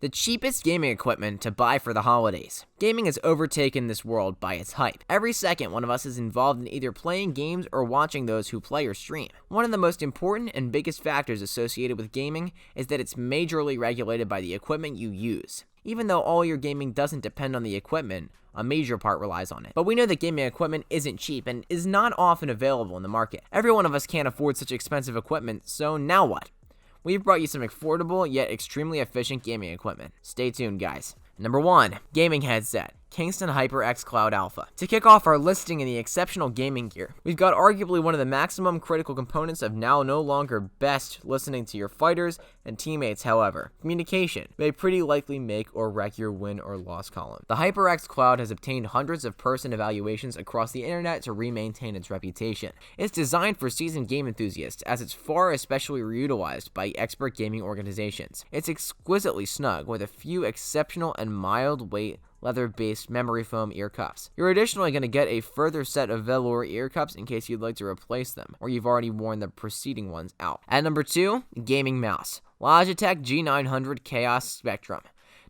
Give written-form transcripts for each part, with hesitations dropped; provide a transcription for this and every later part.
The cheapest gaming equipment to buy for the holidays. Gaming has overtaken this world by its hype. Every second, one of us is involved in either playing games or watching those who play or stream. One of the most important and biggest factors associated with gaming is that it's majorly regulated by the equipment you use. Even though all your gaming doesn't depend on the equipment, a major part relies on it. But we know that gaming equipment isn't cheap and is not often available in the market. Every one of us can't afford such expensive equipment, so now what? We've brought you some affordable yet extremely efficient gaming equipment. Stay tuned, guys. Number 1. Gaming headset. Kingston HyperX Cloud Alpha. To kick off our listing in the exceptional gaming gear, we've got arguably one of the maximum critical components of now no longer best listening to your fighters and teammates, however. Communication may pretty likely make or wreck your win or loss column. The HyperX Cloud has obtained hundreds of person evaluations across the internet to re-maintain its reputation. It's designed for seasoned game enthusiasts, as it's far especially utilized by expert gaming organizations. It's exquisitely snug with a few exceptional and mild weight leather-based memory foam ear cuffs. You're additionally going to get a further set of velour ear cuffs in case you'd like to replace them, or you've already worn the preceding ones out. At number 2, gaming mouse. Logitech G900 Chaos Spectrum.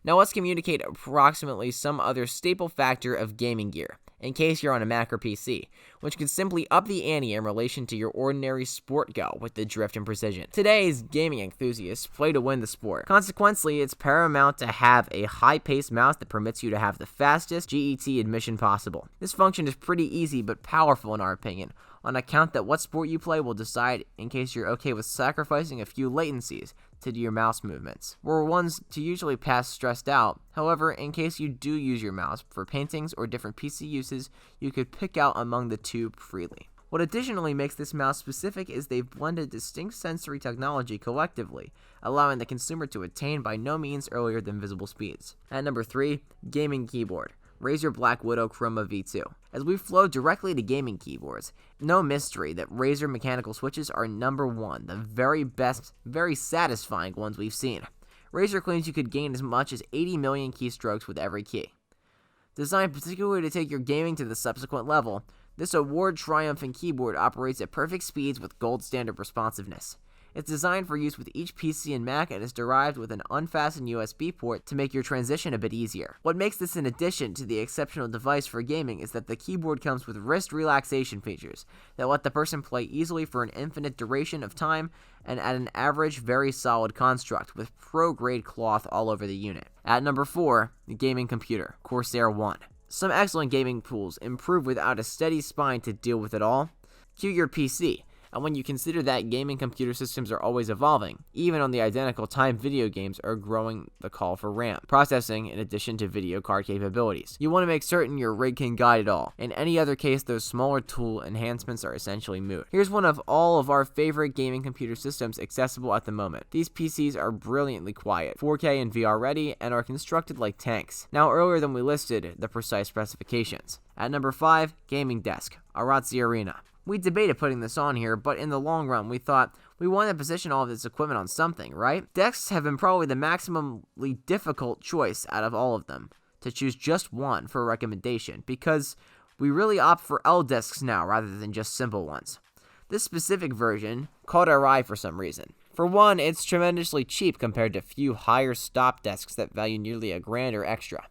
Now let's communicate approximately some other staple factor of gaming gear, in case you're on a Mac or PC, which can simply up the ante in relation to your ordinary sport go with the drift and precision. Today's gaming enthusiasts play to win the sport. Consequently, it's paramount to have a high-paced mouse that permits you to have the fastest GET admission possible. This function is pretty easy but powerful in our opinion, on account that what sport you play will decide in case you're okay with sacrificing a few latencies to do your mouse movements. We're ones to usually pass stressed out. However, in case you do use your mouse for paintings or different PC uses, you could pick out among the two freely. What additionally makes this mouse specific is they've blended distinct sensory technology collectively, allowing the consumer to attain by no means earlier than visible speeds. At number 3, gaming keyboard. Razer Black Widow Chroma V2. As we flow directly to gaming keyboards, no mystery that Razer mechanical switches are number 1, the very best, very satisfying ones we've seen. Razer claims you could gain as much as 80 million keystrokes with every key. Designed particularly to take your gaming to the subsequent level, this award-triumphant keyboard operates at perfect speeds with gold standard responsiveness. It's designed for use with each PC and Mac and is derived with an unfastened USB port to make your transition a bit easier. What makes this an addition to the exceptional device for gaming is that the keyboard comes with wrist relaxation features that let the person play easily for an infinite duration of time and at an average, very solid construct with pro-grade cloth all over the unit. At number 4, the gaming computer, Corsair One. Some excellent gaming tools improve without a steady spine to deal with it all. Cue your PC. And when you consider that gaming computer systems are always evolving, even on the identical time video games are growing the call for RAM processing in addition to video card capabilities. You want to make certain your rig can guide it all. In any other case, those smaller tool enhancements are essentially moot. Here's one of all of our favorite gaming computer systems accessible at the moment. These PCs are brilliantly quiet, 4K and VR ready, and are constructed like tanks. Now earlier than we listed the precise specifications. At number 5, gaming desk, Aratzi Arena. We debated putting this on here, but in the long run, we thought we want to position all of this equipment on something, right? Desks have been probably the maximally difficult choice out of all of them, to choose just one for a recommendation, because we really opt for L desks now rather than just simple ones. This specific version caught our eye for some reason. For one, it's tremendously cheap compared to few higher stop desks that value nearly $1,000 or extra.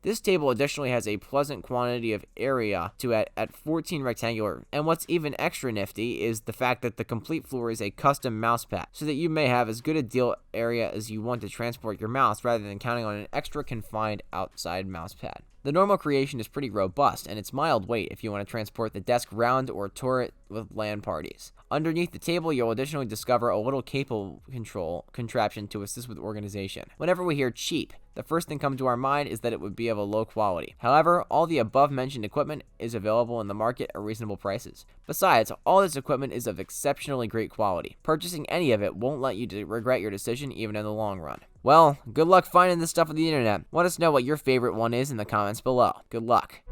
This table additionally has a pleasant quantity of area to it at 14 rectangular, and what's even extra nifty is the fact that the complete floor is a custom mouse pad, so that you may have as good a deal area as you want to transport your mouse rather than counting on an extra confined outside mouse pad. The normal creation is pretty robust, and it's mild weight if you want to transport the desk round or tour it with LAN parties. Underneath the table, you'll additionally discover a little cable control contraption to assist with organization. Whenever we hear cheap, the first thing comes to our mind is that it would be of a low quality. However, all the above mentioned equipment is available in the market at reasonable prices. Besides, all this equipment is of exceptionally great quality. Purchasing any of it won't let you regret your decision even in the long run. Well, good luck finding this stuff on the internet. Let us know what your favorite one is in the comments below. Good luck.